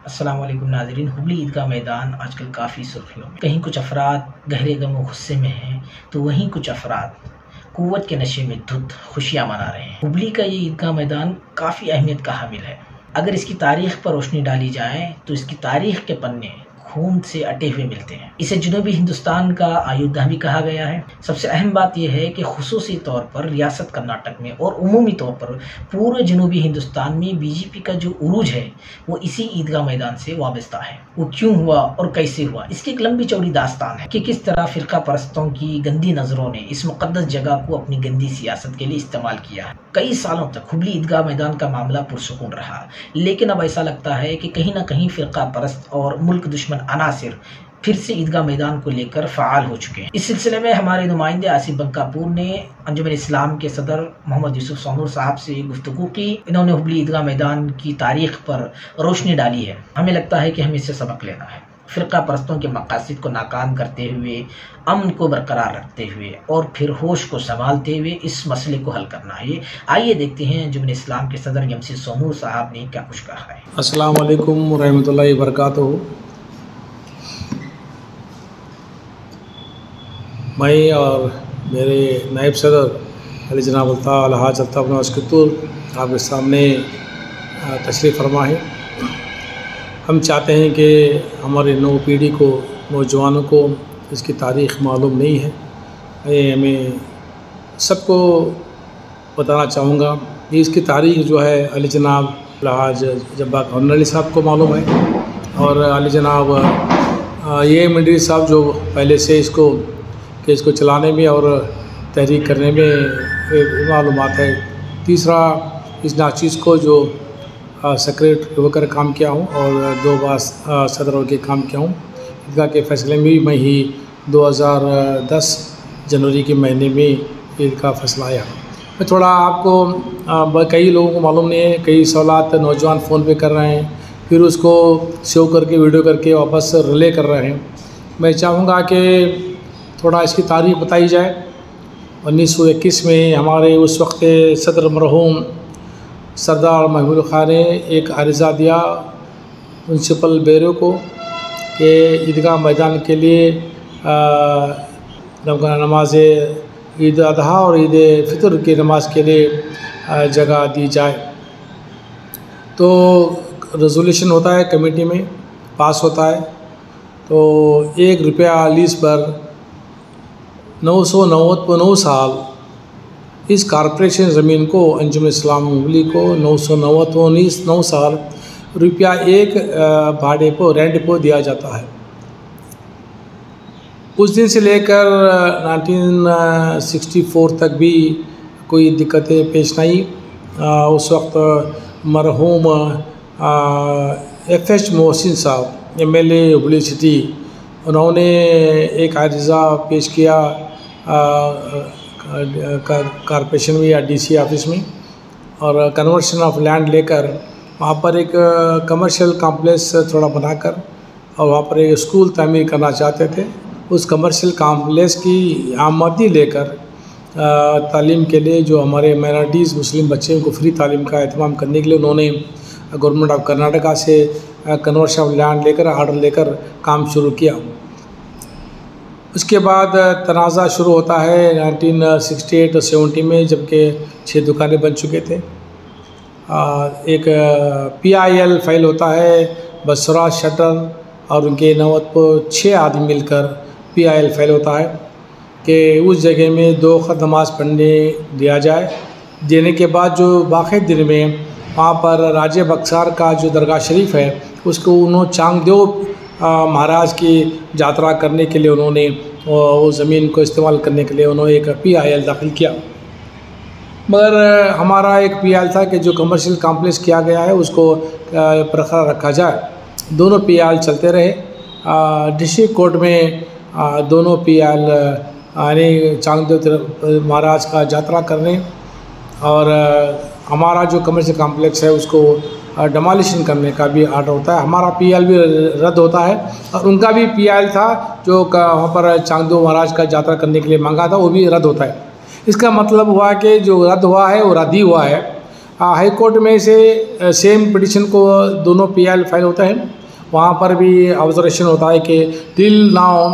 अस्सलाम वालेकुम नाज़रीन। हुबली ईदगाह मैदान आजकल काफ़ी सुर्खियों में। कहीं कुछ अफराद गहरे गम और गुस्से में हैं तो वहीं कुछ अफराद कुव्वत के नशे में धुत खुशियाँ मना रहे हैं। हुबली का ये ईदगाह मैदान काफ़ी अहमियत का हामिल है। अगर इसकी तारीख पर रोशनी डाली जाए तो इसकी तारीख के पन्ने खून से अटे हुए मिलते हैं। इसे जनूबी हिंदुस्तान का अयोध्या भी कहा गया है। सबसे अहम बात यह है कि खुसूसी तौर पर रियासत कर्नाटक में और उमूमी तौर पर पूरे जनूबी हिंदुस्तान में बीजेपी का जो उरूज है वो इसी ईदगाह मैदान से वाबस्ता है। वो क्यों हुआ और कैसे हुआ, इसकी एक लंबी चौड़ी दास्तान है कि किस तरह फिरका परस्तों की गंदी नजरों ने इस मुकद्दस जगह को अपनी गंदी सियासत के लिए इस्तेमाल किया है। कई सालों तक हुबली ईदगाह मैदान का मामला पुरसुकून रहा, लेकिन अब ऐसा लगता है कि कहीं ना कहीं फिरका परस्त और मुल्क दुश्मन अनासिर फिर से ईदगाह मैदान को लेकर फ़ाल हो चुके हैं। इस सिलसिले में हमारे नुमाइंदे आसिफ बंकापुर ने अंजुमन इस्लाम के सदर मोहम्मद यूसुफ सोनूर साहब से गुफ्तगू की। इन्होंने हुबली ईदगाह मैदान की तारीख पर रोशनी डाली है। हमें लगता है कि हमें इससे सबक लेना है। फ़िरका परस्तों के मकासद को नाकाम करते हुए, अमन को बरकरार रखते हुए और फिर होश को संभालते हुए इस मसले को हल करना है। आइए देखते हैं अंजुमन इस्लाम के सदर यमसी सोनूर साहब ने क्या कुछ कहा है। अस्सलाम वालेकुम रहमतुल्लाहि व बरकातहू। मैं और मेरे नायब सदर अली जनाब अलहाज अल्ताफ़ नवाज़ कत्तूर आपके सामने तशरीफ़ फरमा है। हम चाहते हैं कि हमारी नौ पीढ़ी को, नौजवानों को इसकी तारीख़ मालूम नहीं है। हमें सबको बताना चाहूँगा कि इसकी तारीख़ जो है अली जनाब अलहाज जब्बार खान अली साहब को मालूम है और अली जनाब ये मंडी साहब जो पहले से इसको चलाने में और तहरीक करने में मालूमात है। तीसरा, इस नाचीज़ को जो सेक्रेटरी होकर काम किया हूँ और 2 बार सदर होकर काम किया हूँ। ईदगाह के फैसले में मैं ही 2010 जनवरी के महीने में ईदगाह फैसला आया। मैं थोड़ा आपको कई लोगों को मालूम नहीं है, कई सवालात नौजवान फ़ोन पे कर रहे हैं, फिर उसको सेव करके वीडियो करके वापस रिले कर रहे हैं। मैं चाहूँगा कि थोड़ा इसकी तारीख़ बताई जाए। 1921 में हमारे उस वक्त सदर मरहूम सरदार महमूद खान ने एक अर्ज़ा दिया म्यूनसिपल ब्यूरो को कि ईदगाह मैदान के लिए नमाज ईद अज़हा और ईद फ़ितर की नमाज के लिए जगह दी जाए। तो रेजोल्यूशन होता है, कमेटी में पास होता है। तो ₹1 लीज़ पर 999 साल इस कॉरपोरेशन ज़मीन को अंजुमन इस्लाम हुबली को 999 साल ₹1 भाड़े पर रेंट पर दिया जाता है। उस दिन से लेकर 1964 तक भी कोई दिक्कतें पेश नहीं। उस वक्त मरहूम FH मोहसिन साहब MLA हुबली सिटी, उन्होंने एक अर्ज़ा पेश किया कॉरपोरेशन में या DC ऑफिस में और कन्वर्शन ऑफ लैंड लेकर वहाँ पर एक कमर्शियल कॉम्प्लेक्स थोड़ा बनाकर और वहाँ पर एक स्कूल तामीर करना चाहते थे। उस कमर्शियल कॉम्प्लेक्स की आमदनी लेकर तालीम के लिए जो हमारे माइनॉरिटीज़ मुस्लिम बच्चों को फ्री तालीम का एहतमाम करने के लिए उन्होंने गवर्नमेंट ऑफ कर्नाटका से कन्वर्शन ऑफ लैंड लेकर ऑर्डर लेकर काम शुरू किया। उसके बाद तनाज़ा शुरू होता है 1968 और 70 में, जबकि 6 दुकानें बन चुके थे। एक PIL फाइल होता है, बसरा शटर और उनके नवत पर 6 आदमी मिलकर PIL फाइल होता है कि उस जगह में 2 वक्त नमाज़ पढ़ने दिया जाए। देने के बाद जो बाकी दिन में वहाँ पर राजे बक्सार का जो दरगाह शरीफ है उसको उन्होंने चांगदेव महाराज की यात्रा करने के लिए उन्होंने वो ज़मीन को इस्तेमाल करने के लिए उन्होंने एक PIL दाखिल किया। मगर हमारा एक PIL था कि जो कमर्शियल कॉम्प्लेक्स किया गया है उसको बरकरार रखा जाए। दोनों PIL चलते रहे। डिस्ट्रिक्ट कोर्ट में दोनों PIL यानी चांगदेव महाराज का यात्रा करने और हमारा जो कमर्शियल कॉम्प्लेक्स है उसको डिमोलिशन करने का भी आर्डर होता है। हमारा PIL भी रद्द होता है और उनका भी PIL था जो वहाँ पर चांगदेव महाराज का यात्रा करने के लिए मांगा था, वो भी रद्द होता है। इसका मतलब हुआ कि जो रद्द हुआ है वो रद्द ही हुआ है। हाई कोर्ट में से सेम पिटिशन को दोनों PIL फाइल होता है, वहाँ पर भी ऑब्जर्वेशन होता है कि टिल नाउ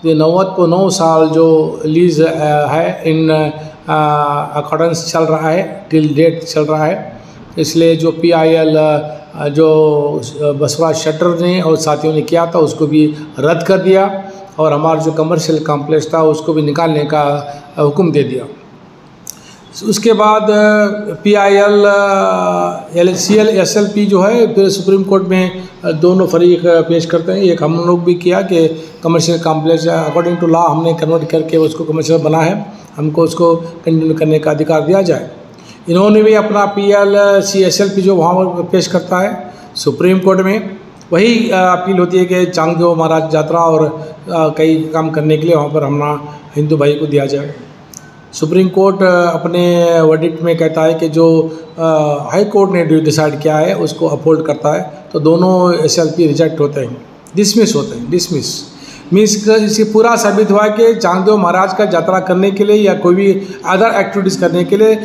ये 9 साल जो लीज है इन अकॉर्डेंस चल रहा है, टिल डेट चल रहा है। इसलिए जो PIL जो बसवराज शटर ने और साथियों ने किया था उसको भी रद्द कर दिया और हमारा जो कमर्शियल कॉम्प्लेक्स था उसको भी निकालने का हुक्म दे दिया। उसके बाद PIL LCL SLP जो है फिर सुप्रीम कोर्ट में दोनों फरीक पेश करते हैं। एक हम लोग भी किया कि commercial complex according to law हमने कन्वर्ट करके उसको कमर्शियल बना है, हमको उसको कंटिन्यू करने का अधिकार दिया जाए। इन्होंने भी अपना PIL SLP जो वहाँ पर पेश करता है सुप्रीम कोर्ट में, वही अपील होती है कि चांगदेव महाराज यात्रा और कई काम करने के लिए वहाँ पर हमारा हिंदू भाई को दिया जाए। सुप्रीम कोर्ट अपने वर्डिक्ट में कहता है कि जो हाई कोर्ट ने डिसाइड किया है उसको अपहोल्ड करता है, तो दोनों SLP रिजेक्ट होते हैं, डिसमिस होते हैं। डिसमिस मीन्स इससे पूरा साबित हुआ कि चांगदेव महाराज का यात्रा करने के लिए या कोई भी अदर एक्टिविटीज़ करने के लिए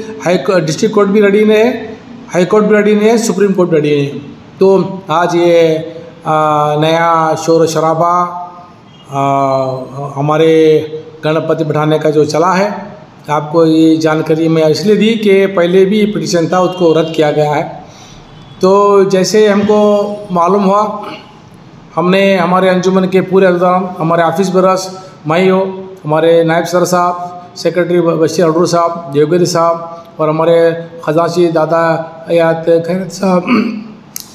डिस्ट्रिक्ट कोर्ट भी रेडी नहीं है, हाई कोर्ट भी रेडी नहीं है, सुप्रीम कोर्ट भी रेडी नहीं है। तो आज ये नया शोर शराबा हमारे गणपति बैठाने का जो चला है, आपको ये जानकारी मैं इसलिए दी कि पहले भी पिटीशन था उसको रद्द किया गया है। तो जैसे हमको मालूम हुआ, हमने हमारे अंजुमन के पूरे दौरान हमारे ऑफिस बरस मैं हो, हमारे नायब सर साहब, सेक्रेटरी बशीर अडूर साहब, देवगिरी साहब और हमारे खजांची दादा यात खैरत साहब,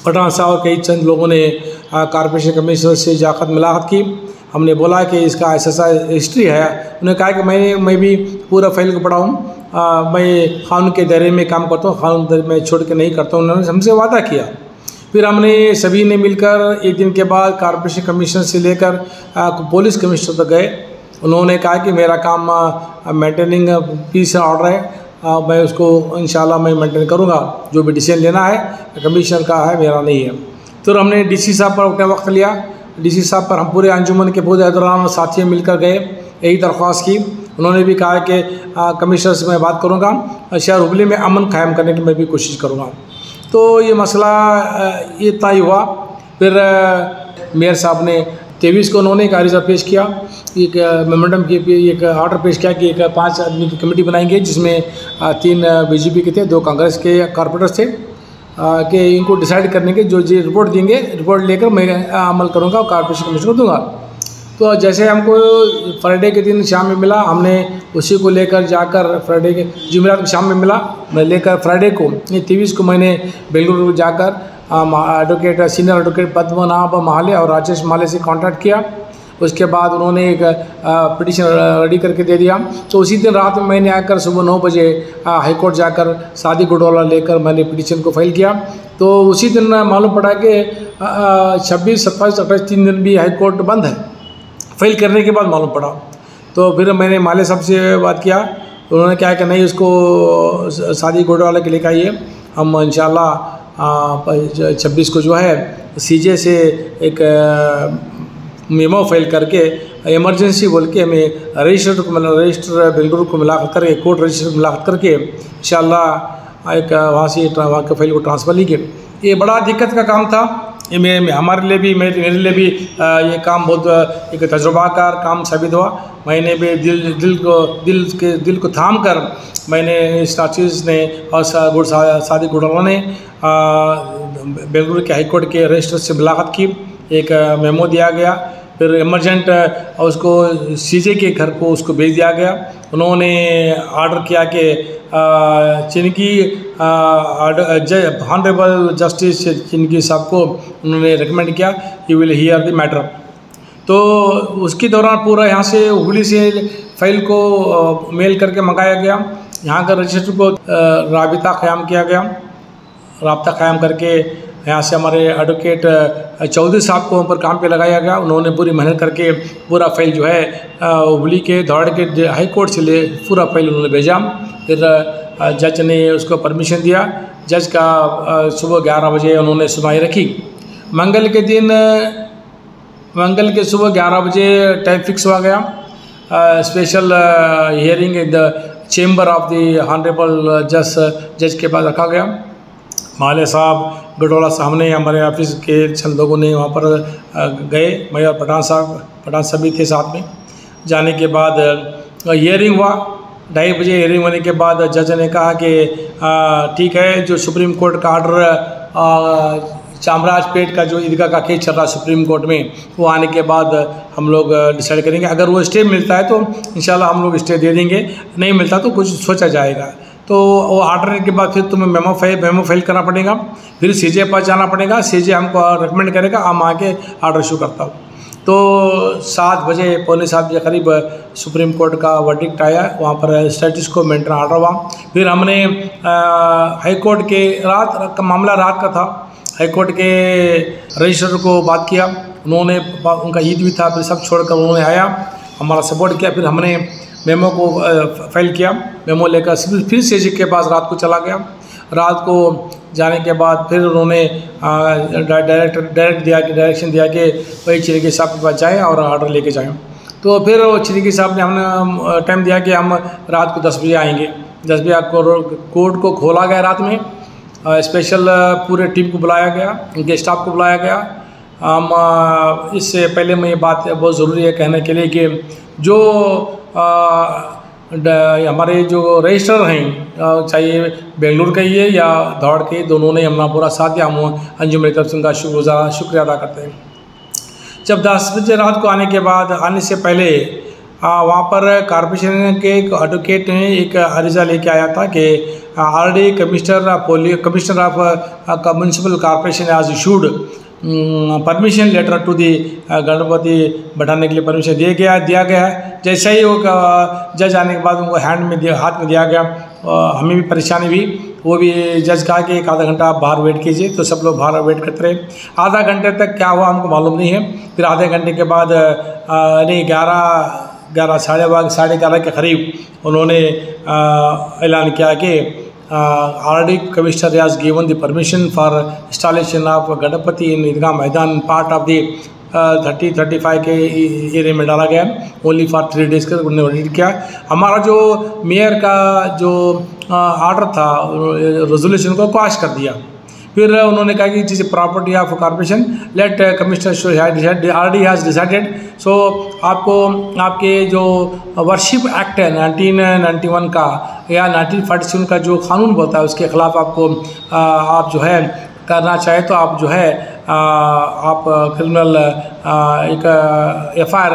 पठान साहब और कई चंद लोगों ने कॉर्पोरेशन कमिश्नर से जाकर मुलाकात की। हमने बोला कि इसका ऐसा हिस्ट्री है। उन्होंने कहा कि मैं भी पूरा फाइल को पढ़ा हूँ, मैं कानून के दायरे में काम करता हूँ, कानून दायरे में छोड़ के नहीं करता हूँ। उन्होंने हमसे वादा किया। फिर हमने सभी ने मिलकर एक दिन के बाद कॉर्पोरेशन कमिश्नर से लेकर पुलिस कमिश्नर तक गए। उन्होंने कहा कि मेरा काम मेंटेनिंग पीस ऑर्डर है, मैं उसको इंशाल्लाह मैं मेंटेन करूँगा, जो भी डिसीजन लेना है कमिश्नर का है, मेरा नहीं है। तो हमने DC साहब पर अपना वक्त लिया। DC साहब पर हम पूरे अंजुमन के पूरे दौरान साथी मिलकर गए, यही दरख्वास्त की। उन्होंने भी कहा कि कमिश्नर से मैं बात करूँगा, शहर हुबली में अमन कायम करने की मैं भी कोशिश करूँगा। तो ये मसला ये तय हुआ। फिर मेयर साहब ने 23 को उन्होंने एक आरिजा पेश किया, एक मेमोरेंडम की एक ऑर्डर पेश किया कि एक 5 आदमी की कमेटी बनाएंगे, जिसमें 3 BJP के थे, 2 कांग्रेस के कॉर्पोरेटर्स थे, कि इनको डिसाइड करने के जो रिपोर्ट देंगे, रिपोर्ट लेकर मैं अमल करूँगा और कॉर्पोरेशन कमिश्नर को दूँगा। तो जैसे हमको फ्राइडे के दिन शाम में मिला, हमने उसी को लेकर जाकर फ्राइडे के जुमेरात को शाम में मिला, मैं लेकर फ्राइडे को 23 को मैंने बेंगलुरु जाकर advocate senior advocate Padmanabh Mahale और राजेश महाले से कांटेक्ट किया। उसके बाद उन्होंने एक पिटीशन रेडी करके दे दिया। तो उसी दिन रात में मैंने आकर सुबह 9 बजे हाई कोर्ट जाकर सादी गुडवाला लेकर मैंने पिटीशन को फाइल किया। तो उसी दिन मालूम पड़ा कि 26, 27, 28 3 दिन भी हाई कोर्ट बंद है। फाइल करने के बाद मालूम पड़ा। तो फिर मैंने माले साहब से बात किया, उन्होंने कहा कि नहीं, उसको सादी गुडवाला के लेकर आइए, हम इंशाल्लाह 26 को जो है CJ से एक मेमो फाइल करके इमरजेंसी बोल के हमें रजिस्टर बेंगलुरु को मिलाकर करके कोर्ट रजिस्टर मिलाकर करके इंशाल्लाह एक वहाँ से वहाँ के फाइल को ट्रांसफ़र ली गई। ये बड़ा दिक्कत का काम था। ये हमारे लिए भी मेरे लिए भी ये काम बहुत एक तजुर्बाकार काम साबित हुआ। मैंने भी दिल को थाम कर मैंने स्टाचीज़ ने और सादी गुडवाला ने बेंगलुरु के हाई कोर्ट के रजिस्टर से मुलाकात की, एक मेमो दिया गया। फिर इमरजेंट उसको CJ के घर को उसको भेज दिया गया। उन्होंने ऑर्डर किया कि चिनकी ऑनरेबल जस्टिस चिनकी साहब को उन्होंने रिकमेंड किया he will hear the matter. तो उसके दौरान पूरा यहाँ से हुबली से फाइल को मेल करके मंगाया गया, यहाँ का रजिस्टर को राबिता क़याम किया गया। राब्ता क़याम करके यहाँ से हमारे एडवोकेट चौधरी साहब को ऊपर काम पे लगाया गया। उन्होंने पूरी मेहनत करके पूरा फाइल जो है हुबली के दौड़ के हाई कोर्ट से ले पूरा फाइल उन्होंने भेजा। फिर जज ने उसको परमिशन दिया। जज का सुबह 11 बजे उन्होंने सुनवाई रखी। मंगल के सुबह 11 बजे टाइम फिक्स हुआ गया। Special hearing in the chamber of the honourable जज के पास रखा गया। माले साहब, गडोला साहब ने, हमारे ऑफिस के चंद लोगों ने वहाँ पर गए। मैं और पठान साहब भी थे साथ में। जाने के बाद हियरिंग हुआ। 2:30 बजे हियरिंग होने के बाद जज ने कहा कि ठीक है, जो सुप्रीम कोर्ट का ऑर्डर चामराजपेट का जो ईदगाह का केस चल रहा है सुप्रीम कोर्ट में, वो आने के बाद हम लोग डिसाइड करेंगे। अगर वो स्टे मिलता है तो इंशाल्लाह हम लोग स्टे दे देंगे, नहीं मिलता तो कुछ सोचा जाएगा। तो वो ऑर्डर के बाद फिर तुम्हें मेमो फाइल करना पड़ेगा, फिर सीजे पास जाना पड़ेगा, सीजे हमको रिकमेंड करेगा, हम आके ऑर्डर इशू करता हूँ। तो 7 बजे, पौने 7 बजे करीब सुप्रीम कोर्ट का वर्डिक्ट आया। वहाँ पर स्टेटस को मेंटेन ऑर्डर हुआ। फिर हमने हाई कोर्ट के रात का मामला रात का था, हाई कोर्ट के रजिस्ट्रार को बात किया। उन्होंने, उनका ईद भी था, फिर सब छोड़कर उन्होंने आया, हमारा सपोर्ट किया। फिर हमने मेमो को फाइल किया। मेमो लेकर फिर सीजे के पास रात को चला गया। रात को जाने के बाद फिर उन्होंने डायरेक्शन दिया कि वही चिरगी साहब के पास जाएँ और ऑर्डर लेके जाएँ। तो फिर चिरगी साहब ने हमने टाइम दिया कि हम रात को 10 बजे आएंगे। 10 बजे कोर्ट को खोला गया। रात में स्पेशल पूरे टीम को बुलाया गया, उनके स्टाफ को बुलाया गया। हम इससे पहले में ये बात बहुत ज़रूरी है कहने के लिए कि जो हमारे जो रजिस्ट्रार हैं, चाहे बेंगलुरु का ही है या धौड़ के, दोनों ने हमारा पूरा साथ दिया। हम अंजुम की तरफ से उनका शुक्रिया अदा करते हैं। जब 10 बजे रात को आने के बाद, आने से पहले वहाँ पर कॉर्पोरेशन के एक एडवोकेट ने एक अर्जा लेके आया था कि already commissioner of municipal corporation has issued permission letter to the Ganpati बैठाने के लिए परमिशन दिया गया है। जैसे ही वो जज आने के बाद उनको हाथ में दिया गया। हमें भी परेशानी हुई। वो भी जज कहा कि 1 आधा घंटा आप बाहर वेट कीजिए, तो सब लोग बाहर वेट करते रहे। आधा घंटे तक क्या हुआ हमको मालूम नहीं है। फिर आधे घंटे के बाद 11:30 के करीब उन्होंने ऐलान किया कि already commissioner has given the permission for installation of Ganapati in ईदगाह मैदान, पार्ट ऑफ दी 30-35 के एरिया में डाला गया। ओनली फॉर 3 days का उन्होंने ऑडिट किया। हमारा जो मेयर का जो ऑर्डर था, रेजोल्यूशन को क्वाश कर दिया। फिर उन्होंने कहा कि it is property of corporation, late commissioner already has decided. So आपको आपके जो वर्शिप एक्ट है 1991 का या 1947 का जो कानून बोलता है, उसके ख़िलाफ़ आपको आप जो है करना चाहे तो आप जो है आप क्रिमिनल एक FIR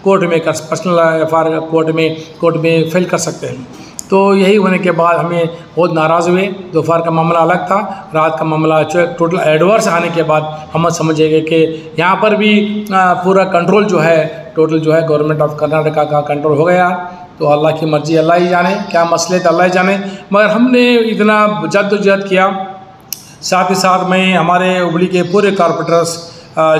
कोर्ट में पर्सनल FIR कोर्ट में फाइल कर सकते हैं। तो यही होने के बाद हमें बहुत नाराज़ हुए। दोपहर का मामला अलग था, रात का मामला टोटल एडवर्स आने के बाद हम समझेंगे कि यहाँ पर भी पूरा कंट्रोल जो है टोटल जो है गवर्नमेंट ऑफ कर्नाटका का कंट्रोल हो गया। तो अल्लाह की मर्ज़ी, अल्लाह ही जाने क्या मसले थे, अल्लाह ही जाने। मगर हमने इतना जद्दोजहद किया। साथ ही साथ में हमारे हुबली के पूरे कॉर्पोरेटर्स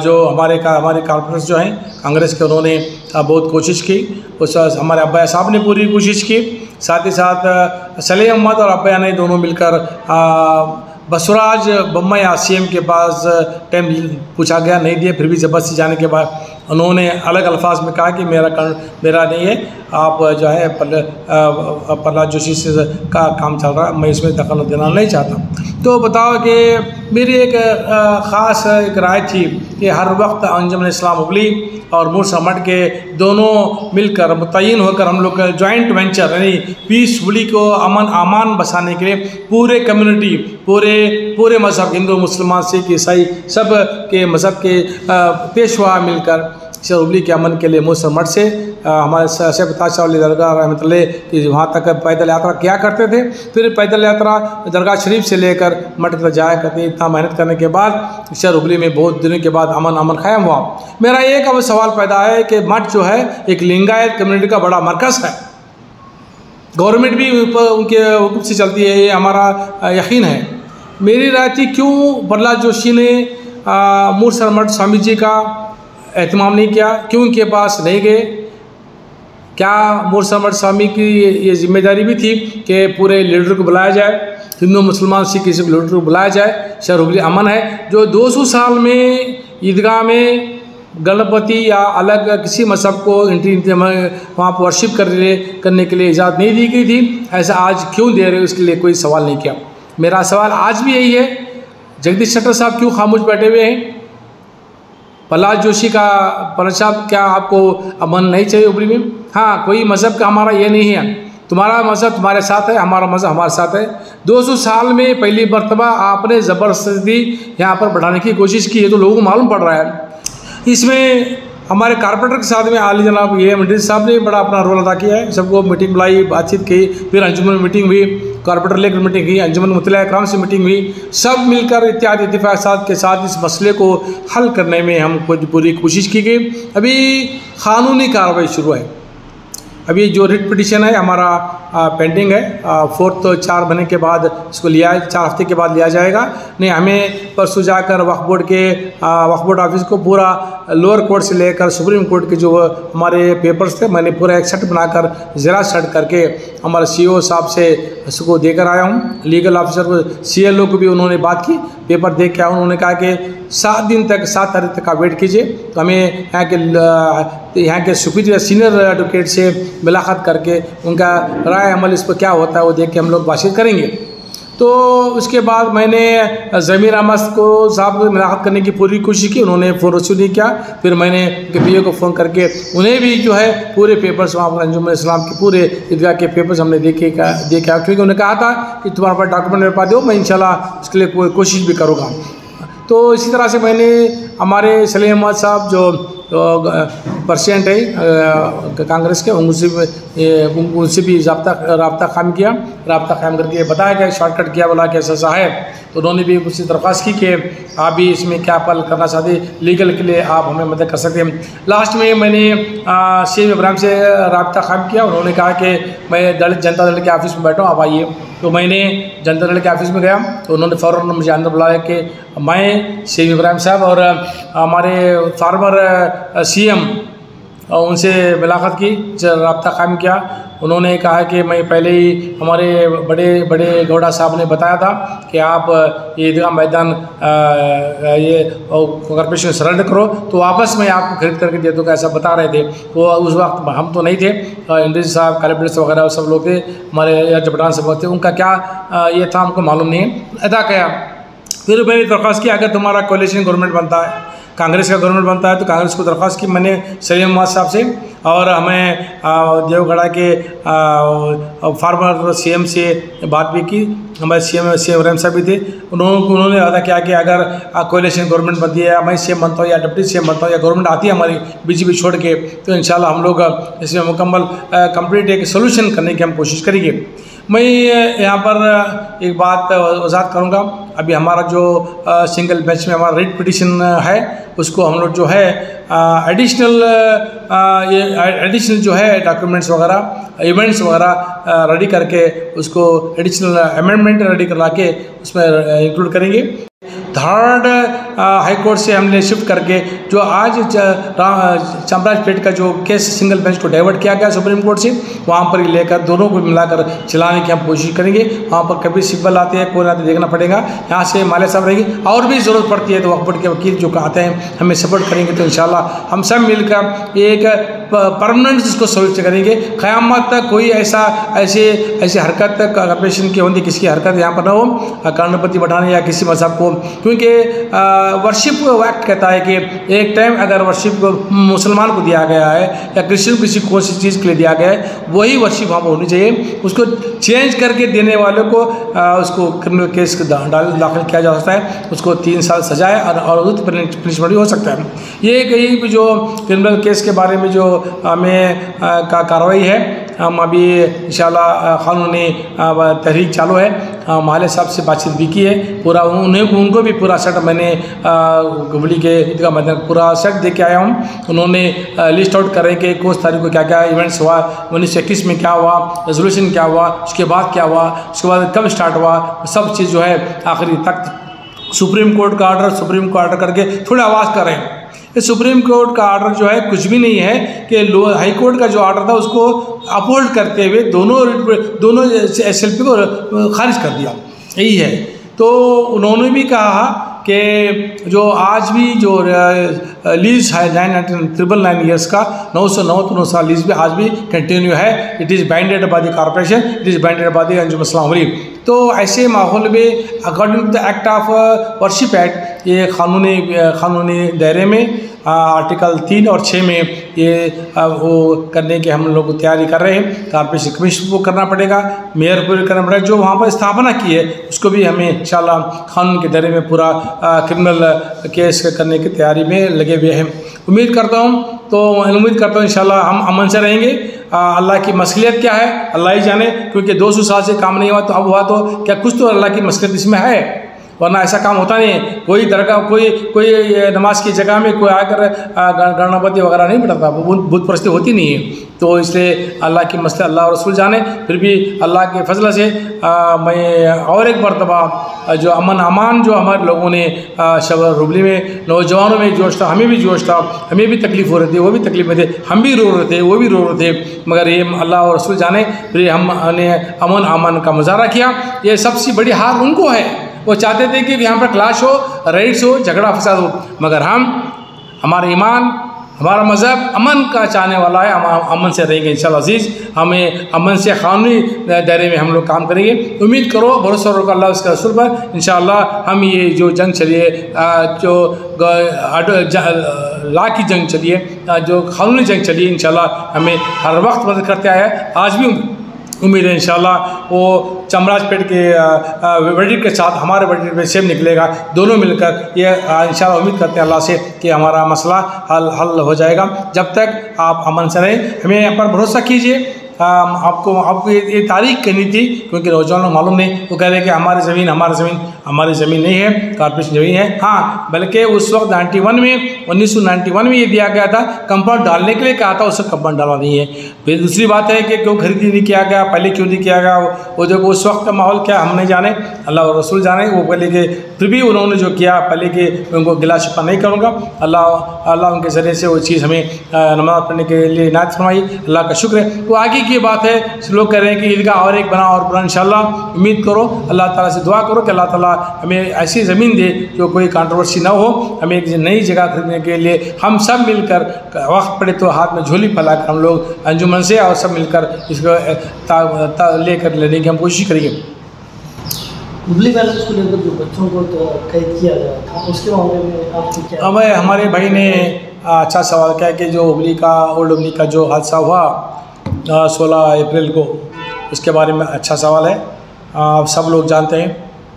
जो हमारे कॉर्पोरेटर्स जो हैं कांग्रेस के, उन्होंने बहुत कोशिश की। उस हमारे अब्बाया साहब ने पूरी कोशिश की। साथ ही साथ सलीम अहमद और अब्बाया ने दोनों मिलकर बसवराज बम्मई CM के पास टाइम पूछा गया, नहीं दिए। फिर भी ज़बरदस्ती जाने के बाद उन्होंने अलग अल्फाज में कहा कि मेरा नहीं है, आप जो है प्रहलाद जोशी से का काम चल रहा है, मैं इसमें दखल देना नहीं चाहता। तो बताओ कि मेरी एक ख़ास एक राय थी कि हर वक्त अंजुमन इस्लाम हुबली और मूसा मठ के दोनों मिलकर मुतय्यन होकर हम लोग जॉइंट वेंचर यानी पीस हुबली को अमान बसाने के लिए पूरे कम्युनिटी, पूरे मज़हब, हिंदू मुसलमान सिख ईसाई सब के मज़हब के पेशवा मिलकर शहर हुबली के अमन के लिए मूसा मठ से हमारे शेख ताशा अली दरगाह रहमतुल्लाह कि वहाँ तक पैदल यात्रा किया करते थे। फिर पैदल यात्रा दरगाह शरीफ से लेकर मठ तक जाया करते। इतना मेहनत करने के बाद शहर हुबली में बहुत दिनों के बाद अमन कायम हुआ। मेरा एक अब सवाल पैदा है कि मठ जो है एक लिंगायत कम्युनिटी का बड़ा मरकज़ है, गवर्नमेंट भी उनके हुक्म से चलती है, ये हमारा यकीन है। मेरी राय थी क्यों प्रहलाद जोशी ने मूसा मठ स्वामी जी का एहतमाम नहीं किया, क्यों उनके पास नहीं गए? क्या मूसा मठ स्वामी की ये जिम्मेदारी भी थी कि पूरे लीडर को बुलाया जाए, हिंदू मुसलमान सिख किसी लीडर को बुलाया जाए? शहर हुबली अमन है। जो 200 साल में ईदगाह में गणपति या अलग किसी मज़हब को वहाँ पर वर्शिप करने के लिए इजाज़त नहीं दी गई थी, ऐसा आज क्यों दे रहे हो, इसके लिए कोई सवाल नहीं किया। मेरा सवाल आज भी यही है जगदीश शेट्टर साहब क्यों खामोश बैठे हुए हैं? प्रहलाद जोशी का प्रहलाद साहब, क्या आपको अमन नहीं चाहिए हुबली में? हाँ, कोई मज़हब का हमारा ये नहीं है, तुम्हारा मज़हब तुम्हारे साथ है, हमारा मज़हब हमारे साथ है। 200 साल में पहली मरतबा आपने ज़बरदस्ती यहाँ पर बढ़ाने की कोशिश की है, तो लोगों को मालूम पड़ रहा है। इसमें हमारे कारपोरेटर के साथ में आली जनाब ये मंडरी साहब ने बड़ा अपना रोल अदा किया है। सबको मीटिंग बुलाई, बातचीत की, फिर अंजुमन मीटिंग हुई, कारपोरेटर लेकर मीटिंग हुई, अंजुमन मुतल्ला इकराम से मीटिंग हुई, सब मिलकर इत्यादि इत्तिफाक़ात के साथ इस मसले को हल करने में हम पूरी कोशिश की गई। अभी क़ानूनी कार्रवाई शुरू है। अभी जो रिट पिटिशन है हमारा पेंडिंग है, 4 4 महीने के बाद इसको लिया, 4 हफ्ते के बाद लिया जाएगा। नहीं, हमें परसों जाकर वक्फ बोर्ड ऑफिस को पूरा लोअर कोर्ट से लेकर सुप्रीम कोर्ट के जो हमारे पेपर्स थे, मैंने पूरा एक सेट बनाकर ज़ेरॉक्स सेट करके हमारे CEO साहब से इसको देकर आया हूँ। लीगल ऑफिसर को, CLO को भी उन्होंने बात की, पेपर देख के आया। उन्होंने कहा कि 7 दिन तक, 7 तारीख तक का वेट कीजिए, तो हमें यहाँ के सुपीरियर सीनियर एडवोकेट से मुलाकात करके उनका राय अमल इस पर क्या होता है वो देख के हम लोग बातचीत करेंगे। तो उसके बाद मैंने ज़मीर अहमद को साहब को मुलाकात करने की पूरी कोशिश की, उन्होंने फ़ोन रिसीव नहीं किया। फिर मैंने PA को फ़ोन करके उन्हें भी जो है पूरे पेपर्स, वहाँ पर अंजुमन इस्लाम के पूरे ईदगाह के पेपर्स हमने देखे, क्योंकि उन्होंने कहा था कि तुम्हारे पास डॉक्यूमेंट मेरे पास दो, मैं इंशाल्लाह उसके लिए कोई कोशिश भी करूँगा। तो इसी तरह से मैंने हमारे सलीम अहमद साहब जो प्रेसिडेंट है कांग्रेस के, उनसे भी रब्ता कायम किया। रब्ता कायम करके बताया गया, शॉर्टकट किया, बोला कि ऐसा है। तो उन्होंने भी मुझसे दरख्वास्त की कि आप भी इसमें क्या पल करना चाहते, लीगल के लिए आप हमें मदद कर सकते हैं। लास्ट में मैंने शेख इब्राहिम से रब्ता कायम किया। उन्होंने कहा कि मैं दलित जनता दल के ऑफिस में बैठा हूँ, आप आइए। तो मैंने जनता दल के ऑफिस में गया, तो उन्होंने फ़ौरन मुझे अंदर बुलाया कि मैं शेख इब्राहिम साहब और हमारे फार्मर CM उनसे मुलाकात की, रब्ता कायम किया। उन्होंने कहा कि मैं पहले ही हमारे बड़े गौड़ा साहब ने बताया था कि आप ये ईदगाह मैदान ये कॉर्पोरेशन सरेंडर करो, तो वापस मैं आपको खरीद करके दे दूँगा, ऐसा बता रहे थे। तो उस वक्त हम तो नहीं थे, इंद्रिज साहब, कैबिनेट वगैरह सब लोग थे, हमारे जबरान सब थे, उनका क्या ये था हमको मालूम नहीं अदा किया। फिर मैंने दरख्वास्त किया, अगर तुम्हारा कोalition गवर्नमेंट बनता है, कांग्रेस का गवर्नमेंट बनता है, तो कांग्रेस को दरख्वास्त की मैंने सलीम अहमद साहब से, और हमें देवगढ़ा के फार्मर CM से बात भी की। हमारे CM इब्राहिम साहब भी थे, उन्होंने वादा किया कि अगर कोalition गवर्नमेंट बनती है, मैं CM बनता हूँ या डिप्टी CM बनता हूँ या गवर्नमेंट आती है हमारी BJP छोड़ के, तो इंशाल्लाह हम लोग इसमें मुकम्मल कंप्लीट एक सोल्यूशन करने की हम कोशिश करेंगे। मैं यहाँ पर एक बात वजाहत करूँगा। अभी हमारा जो सिंगल बेंच में हमारा रिट पिटिशन है, उसको हम लोग जो है एडिशनल जो है डॉक्यूमेंट्स वगैरह, इवेंट्स वगैरह रेडी करके उसको एडिशनल अमेंडमेंट रेडी करा के उसमें इंक्लूड करेंगे। थर्ड हाई कोर्ट से हमने शिफ्ट करके जो आज चामराजपेट का जो केस सिंगल बेंच को डाइवर्ट किया गया सुप्रीम कोर्ट से, वहाँ पर लेकर दोनों को मिलाकर चलाने की हम कोशिश करेंगे। वहाँ पर कभी सिब्बल आते हैं, कौन आते देखना पड़ेगा। यहाँ से माले साहब रहेंगे, और भी ज़रूरत पड़ती है तो वक्फ बोर्ड के वकील जो आते हैं हमें सपोर्ट करेंगे। तो इंशाल्लाह हम सब मिलकर एक परमानेंट इसको सोल्व करेंगे। क़यामत तक कोई ऐसी हरकत कॉर्पोरेशन की होती, किसी की हरकत यहाँ पर न हो, कर्णपति बढ़ाने या किसी मजहब को, क्योंकि वर्शिप एक्ट कहता है कि एक टाइम अगर वर्शिप को मुसलमान को दिया गया है या क्रिश्चियन किसी कोई चीज़ के लिए दिया गया है, वही वर्शिप वहाँ पर होनी चाहिए। उसको चेंज करके देने वालों को उसको क्रिमिनल केस दाखिल किया जा सकता है, उसको 3 साल सजा है और पनिशमेंट भी हो सकता है। ये कहीं भी जो क्रिमिनल केस के बारे में जो हमें कार्रवाई है, हम अभी इंशाल्लाह कानूनी तहरीक चालू है। माले साहब से बातचीत भी की है, पूरा उनको भी पूरा सेट मैंने हुबली के ईदगाह मैदान पूरा सेट दे के आया हूँ। उन्होंने लिस्ट आउट करें कि कौन तारीख को क्या क्या इवेंट्स हुआ, 1921 में क्या हुआ, रेजोल्यूशन क्या हुआ, उसके बाद क्या हुआ, उसके बाद कब स्टार्ट हुआ, सब चीज़ जो है आखिरी तक सुप्रीम कोर्ट का ऑर्डर करके थोड़ा आवाज़ करें। इस सुप्रीम कोर्ट का ऑर्डर जो है कुछ भी नहीं है कि हाई कोर्ट का जो ऑर्डर था उसको अपहोल्ड करते हुए दोनों SLP को खारिज कर दिया, यही है। तो उन्होंने भी कहा कि जो आज भी जो लीज है 999 ईयर्स का 909 साल लीज भी आज भी कंटिन्यू है। It is binded by the corporation, it is binded by the Anjum Islam Hubli. तो ऐसे माहौल में according to the act of worship act ये कानूनी दायरे में आर्टिकल 3 और 6 में ये वो करने की हम लोग तैयारी कर रहे हैं। कॉर्पोरेशन कमिश्नर को करना पड़ेगा, मेयर को करना पड़ेगा, जो वहाँ पर स्थापना की है उसको भी हमें इंशाल्लाह कानून के दायरे में पूरा क्रिमिनल केस करने की तैयारी में लगे हुए हैं। उम्मीद करता हूँ इंशाल्लाह हम अमन से रहेंगे। अल्लाह की मसलियत क्या है अल्लाह ही जाने, क्योंकि 200 साल से काम नहीं हुआ तो अब हुआ तो क्या कुछ तो अल्लाह की मसलियत इसमें है, वरना ऐसा काम होता नहीं है। कोई दरगाह कोई नमाज की जगह में कोई आकर गणपति वगैरह नहीं बैठाता, बुत परस्ती होती नहीं है। तो इसलिए अल्लाह की मसले अल्लाह और रसूल जाने। फिर भी अल्लाह के फजल से मैं और एक मरतबा जो अमन अमान जो हमारे लोगों ने शबर रुबली में नौजवानों में जोश था, हमें भी जोश था, हमें भी तकलीफ़ हो रही थी, वो भी तकलीफ में थे, हम भी रो रहे थे, वो भी रो रहे थे, मगर ये अल्लाह और रसूल जाने। फिर हमने अमन अमान का मुजाहरा किया। ये सबसे बड़ी हार उनको है, वो चाहते थे कि यहाँ पर क्लाश हो, राइट्स हो, झगड़ा फसाद हो, मगर हमारा ईमान हमारा मज़हब अमन का चाहने वाला है। हम अमन से रहेंगे इंशाअल्लाह अज़ीज़। हमें अमन से कानूनी दायरे में हम लोग काम करेंगे। उम्मीद करो, भरोसा रखो अल्लाह उसके रसूल पर। इंशाअल्लाह हम ये जो जंग चली है, जो ला की जंग चली है, जो कानूनी जंग चली है, इंशाअल्लाह हमें हर वक्त मदद करते आया है। आज भी उम्मीद है इंशाअल्लाह वो चमराजपेट के वर्डिक्ट के साथ हमारे वर्डिक्ट में सेम निकलेगा। दोनों मिलकर ये इंशाअल्लाह उम्मीद करते हैं अल्लाह से कि हमारा मसला हल हो जाएगा। जब तक आप अमन से रहें, हमें यहाँ पर भरोसा कीजिए। आपको ये तारीख करनी थी, क्योंकि नौजवानों को मालूम नहीं, वो कह रहे हैं कि हमारी ज़मीन नहीं है, कॉर्पोरेशन ज़मीन है। हाँ, बल्कि उस वक्त 1991 में ये दिया गया था, कंपाउंड डालने के लिए कहा था, उससे कंपाउंड डालना नहीं है। फिर दूसरी बात है कि क्यों खरीदी नहीं किया गया, पहले क्यों नहीं किया गया, वो जो उस वक्त का माहौल क्या हम नहीं जाने, अल्लाह और रसूल जाने। वो पहले के फिर भी उन्होंने जो किया, पहले के उनको गिला शिकवा नहीं करूँगा। अल्लाह उनके ज़रिए से वो चीज़ हमें नमाज़ पढ़ने के लिए इनायत फरमाई, अल्लाह का शुक्र है। तो आगे की बात है, लोग कह रहे हैं कि ईदगाह और एक बना और बना। इंशाअल्लाह उम्मीद करो, अल्लाह ताला से दुआ करो कि अल्लाह ताला हमें ऐसी ज़मीन दे जो कोई कंट्रोवर्सी ना हो। हमें एक नई जगह खरीदने के लिए हम सब मिलकर, वक्त पड़े तो हाथ में झोली फैलाकर हम लोग अंजुमन से और सब मिलकर इसको लेकर लेने की हम कोशिश करेंगे। हुबली बैलेंस को लेकर जो बच्चों को तो कैद किया गया था, उसके मामले में आपकी क्या? हमारे भाई ने अच्छा सवाल किया कि जो ओल्ड हुबली का जो हादसा हुआ 16 अप्रैल को, उसके बारे में अच्छा सवाल है। आप सब लोग जानते हैं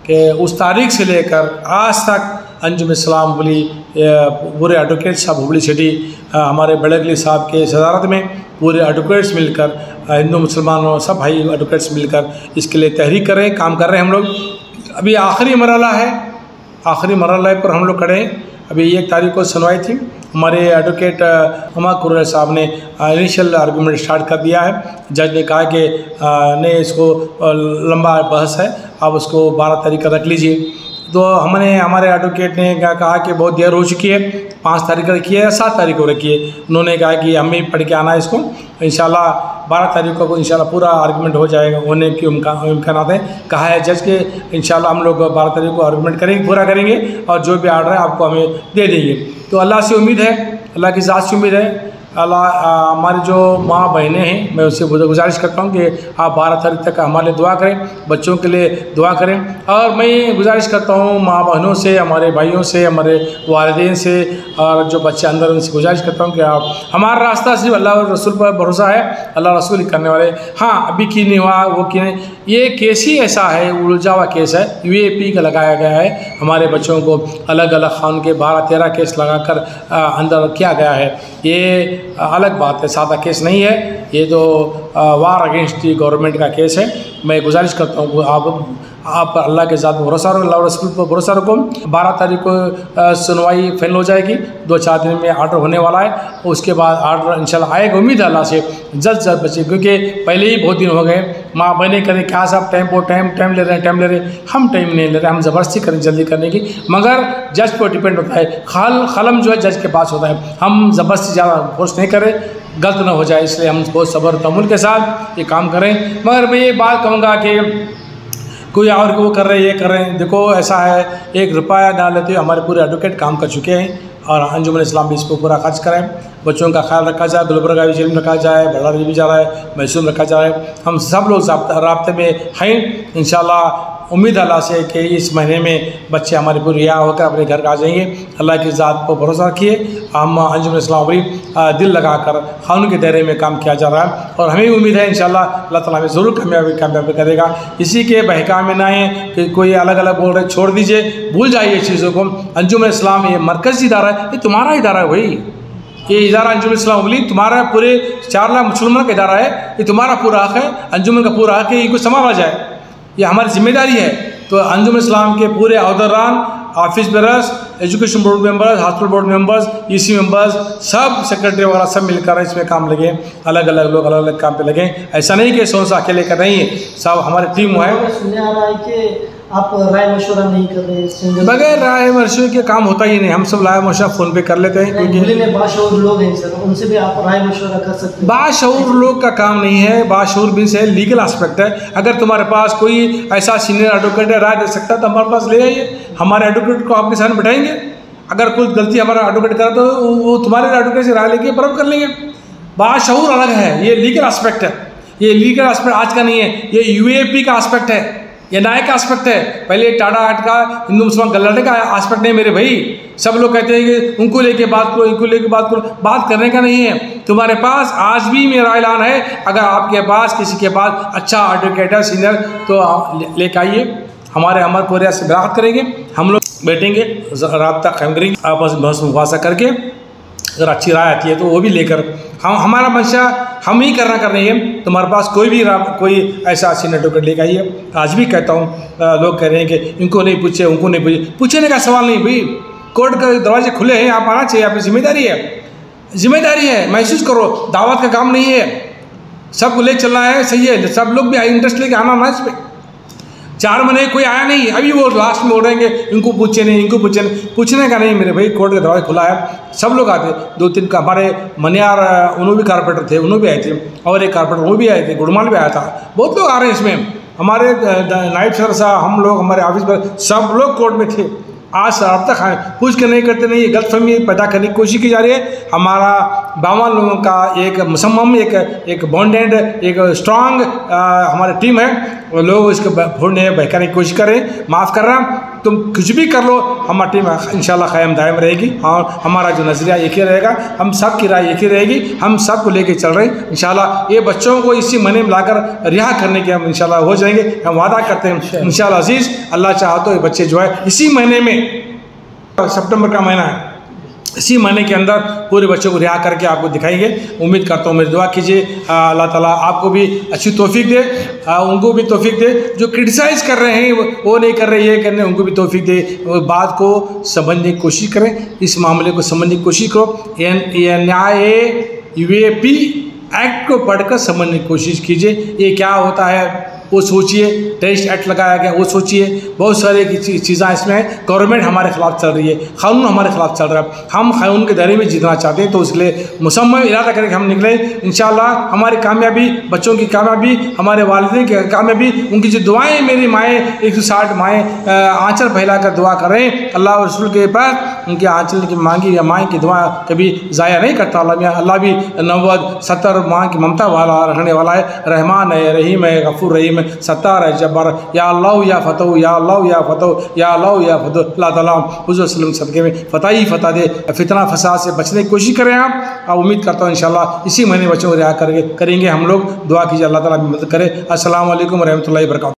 कि उस तारीख से लेकर आज तक अंजुम इस्लाम हुबली, पूरे एडवोकेट साहब हुबली सिटी, हमारे बड़गली साहब के सदारत में पूरे एडवोकेट्स मिलकर, हिंदू मुसलमानों सब भाई एडवोकेट्स मिलकर इसके लिए तहरीक कर रहे हैं, काम कर रहे हैं हम लोग। अभी आखिरी मरहला है, आखिरी मरहला पर हम लोग खड़े हैं। अभी 1 तारीख को सुनवाई थी, हमारे एडवोकेट हुमा कुरैशी साहब ने इनिशियल आर्गूमेंट स्टार्ट कर दिया है। जज ने कहा कि नहीं, इसको लंबा बहस है, आप उसको 12 तारीख का रख लीजिए। तो हमारे एडवोकेट ने कहा कि बहुत देर हो चुकी है, 5 तारीख को रखिए या 7 तारीख को रखिए। उन्होंने कहा कि हमें पढ़ के आना है इसको, इंशाल्लाह 12 तारीख को इंशाल्लाह पूरा आर्गूमेंट हो जाएगा, होने की इम्कान है। कहा है जज के इंशाल्लाह हम लोग 12 तारीख को आर्गूमेंट करेंगे, पूरा करेंगे, और जो भी आर्डर है आपको हमें दे देंगे। तो अल्लाह से उम्मीद है, अल्लाह की ज़ात से उम्मीद है। हमारी जो माँ बहनें हैं, मैं उससे गुजारिश करता हूँ कि आप 12 तारीख तक हमारे लिए दुआ करें, बच्चों के लिए दुआ करें। और मैं गुजारिश करता हूँ माँ बहनों से, हमारे भाइयों से, हमारे वालिदैन से, और जो बच्चे अंदर उनसे गुजारिश करता हूँ कि आप, हमारा रास्ता सिर्फ अल्लाह और रसूल पर भरोसा है, अल्लाह रसूल करने वाले। हाँ, अभी की नहीं हुआ, वो की नहीं, ये केस ही ऐसा है, उलझा हुआ केस है, UAP का लगाया गया है। हमारे बच्चों को अलग अलग कानून के 12-13 केस लगाकर अंदर किया गया है। ये अलग बात है, सादा केस नहीं है, ये तो वार अगेंस्ट दी गवर्नमेंट का केस है। मैं गुजारिश करता हूँ आप अल्लाह के साथ भरोसा रखो, अल्लाह रसूल पर भरोसा रखो। 12 तारीख को सुनवाई फाइनल हो जाएगी, 2-4 दिन में आर्डर होने वाला है। उसके बाद आर्डर इंशाल्लाह आएगा, उम्मीद है अल्लाह से जल्द बचे, क्योंकि पहले ही बहुत दिन हो गए। माँ बहने करें क्या साहब टाइम ले रहे हैं, हम टाइम नहीं ले रहे, हम ज़बरदस्ती करें जल्दी करने की, मगर जज पर डिपेंड होता है। कलम जो है जज के पास होता है, हम ज़बरदस्ती ज़्यादा फोर्स नहीं करें, गलत ना हो जाए, इसलिए हम बहुत सब्र तहम्मुल के साथ ये काम करें। मगर मैं ये बात कहूँगा कि कोई और वो कर रहे हैं, ये कर रहे हैं। देखो ऐसा है, 1 रुपया ना लेते हुए हमारे पूरे एडवोकेट काम कर चुके हैं और अंजुमन इस्लाम भी इस पर पूरा खर्च करें। बच्चों का ख्याल रखा जाए, गुलबर्गा भी जेल में रखा जाए, बड़ारी भी जा रहा है, मैसूर में रखा जाए। हम सब लोग राब्ते में हैं। इंशाल्लाह उम्मीद अल्लाह से कि इस महीने में बच्चे हमारे पूरे रिहा होकर अपने घर आ जाएंगे। अल्लाह की ज़ात पर भरोसा रखिए। हम अंजुमन इस्लाम उमरी दिल लगाकर कानून के दायरे में काम किया जा रहा है और हमें उम्मीद है इंशाल्लाह अल्लाह ताला हमें ज़रूर कामयाबी करेगा। इसी के बहका में ना है कि कोई अलग अलग बोल रहे, छोड़ दीजिए, भूल जाइए चीज़ों को। अंजुमन इस्लाम ये मरकज़ी इदारा है, ये तुम्हारा इदारा है भाई। ये इदारा अंजुमन इस्लाम उमरी तुम्हारा पूरे 4 लाख मुसलमान का इदारा है, ये तुम्हारा पूरा हक़ है, अंजुमन का पूरा हक़ है, इनको संभाला जाए, ये हमारी जिम्मेदारी है। तो अंजुमन इस्लाम के पूरे अहदेदारान, office bearers, education board members, hospital board members, EC members, सब सेक्रेटरी वगैरह सब मिलकर इसमें काम लगे। अलग अलग लोग अलग अलग काम पे लगे। ऐसा नहीं कि सोच अकेले कर नहीं है, सब हमारी टीम है। सुनने आ रहा है कि आप राय मशवरा नहीं कर रहे, बगैर राय मशवरे के काम होता ही नहीं। हम सब राय मशवरा फ़ोन पे कर लेते हैं, क्योंकि में बाशऊर लोग हैं सर, उनसे भी आप राय मशवरा कर सकते हैं। बाशऊर लोग का काम नहीं है, बाशऊर भी से लीगल एस्पेक्ट है। अगर तुम्हारे पास कोई ऐसा सीनियर एडवोकेट है राय दे सकता है तो हमारे पास ले आइए, हमारे एडवोकेट को आपके सामने बैठाएंगे। अगर कोई गलती हमारा एडवोकेट करा तो वो तुम्हारे एडवोकेट से राय लेके बराबर कर लेंगे। बाशऊर अलग है, ये लीगल एस्पेक्ट है। ये लीगल एस्पेक्ट आज का नहीं है, ये यूएपी का एस्पेक्ट है, ये न्याय का एस्पेक्ट है। पहले टाटा आर्ट का हिंदू मुसलमान गलटे का एस्पेक्ट नहीं मेरे भाई। सब लोग कहते हैं कि उनको लेके बात करो, इनको लेके बात करो, बात करने का नहीं है। तुम्हारे पास आज भी मेरा ऐलान है, अगर आपके पास किसी के पास अच्छा एडवोकेट है सीनियर तो लेके आइए, हमारे पूरे से बात करेंगे, हम लोग बैठेंगे, राब्ता कायम करेंगे, आपस में बहस मुबासा करके अगर अच्छी राय आती है तो वो भी लेकर हमारा मंशा हम ही करना कर रही है। तुम्हारे पास कोई ऐसा सीनियर एडवोकेट लेकर आइए। आज भी कहता हूँ, लोग कह रहे हैं कि इनको नहीं पूछे, उनको नहीं पूछे, पूछने का सवाल नहीं भाई। कोर्ट के दरवाजे खुले हैं, आप आना चाहिए, आपकी जिम्मेदारी है। महसूस करो, दावत का काम नहीं है, सबको ले चलना है, सही है। सब लोग भी इंटरेस्ट लेके आना ना इस पर। 4 महीने कोई आया नहीं, अभी वो लास्ट में बोलेंगे इनको पूछे नहीं, इनको पूछे नहीं। पूछने का नहीं मेरे भाई, कोर्ट का दरवाजा खुला है, सब लोग आते। 2-3 का हमारे मनियार उन्होंने भी कारपोरेटर थे, उन्होंने भी आए थे, और एक कारपोरेटर वो भी आए थे, गुड़माल भी आया था। बहुत लोग आ रहे हैं इसमें। हमारे नायब सर साहब, हम लोग, हमारे ऑफिस पर सब लोग कोर्ट में थे। आज अब तक पूछ के नहीं करते नहीं, ये गलतफहमी पैदा करने की कोशिश की जा रही है। हमारा 52 लोगों का एक मुसम्मम, एक बॉन्डेड, एक स्ट्रांग हमारी टीम है। वो लोग इसको फोड़ने बहकाने की कोशिश करें, माफ़ कर रहा, तुम कुछ भी कर लो, हमारी टीम इंशाल्लाह कायम दायम रहेगी और हमारा जो नज़रिया एक ही रहेगा, हम सब की राय एक ही रहेगी, हम सब को लेके चल रहे हैं। इंशाल्लाह ये बच्चों को इसी महीने में लाकर रिहा करने के हम इंशाल्लाह हो जाएंगे, हम वादा करते हैं इंशाल्लाह अजीज़। अल्लाह चाहा तो ये बच्चे जो है इसी महीने में, सितंबर का महीना है, इसी महीने के अंदर पूरे बच्चों को रिहा करके आपको दिखाएंगे। उम्मीद करता हूँ, मेरी दुआ कीजिए अल्लाह ताला आपको भी अच्छी तौफीक दे, उनको भी तौफीक दे। जो क्रिटिसाइज़ कर रहे हैं वो नहीं कर रहे, ये करने, उनको भी तौफीक दे। बात को समझने की कोशिश करें, इस मामले को समझने की कोशिश करो। ये न्याय यूएपी एक्ट को पढ़कर समझने की कोशिश कीजिए, ये क्या होता है वो सोचिए। टेररिस्ट एक्ट लगाया गया वो सोचिए, बहुत सारे चीज़ें इसमें हैं। गवर्नमेंट हमारे खिलाफ चल रही है, कानून हमारे खिलाफ चल रहा है, हम कानून के दायरे में जीतना चाहते हैं। तो इसलिए मुसम्मम इरादा करके हम निकले। इंशाल्लाह हमारी कामयाबी, बच्चों की कामयाबी, हमारे वालिदैन की कामयाबी, उनकी जो दुआएं, मेरी माएँ 160 माएँ आंचल फैला कर दुआ कर रहे हैं अल्लाह और रसूल के पास, उनके आंचल की मांगी या माएँ की दुआ कभी ज़ाया नहीं करता अल्लाह भी 90-70 माँ की ममता वाला रखने वाला है। रहमान है, रहीम है, गफूर रहीम, सत्तार है, जब्बार। या अल्लाह या फतह, या अल्लाह या फतह, या अल्लाह या फतह। अल्लाह ताला हुज़ूर सल्लल्लाहु अलैहि वसल्लम सदक़े में फतह ही फतह दे। फितना फसाद से बचने की कोशिश करें आप। और उम्मीद करता हूँ इंशाल्लाह इसी महीने बच्चों को रिहा करेंगे हम लोग। दुआ कीजिए अल्लाह ताला मदद करे। अस्सलामु अलैकुम व रहमतुल्लाहि व बरकातहू।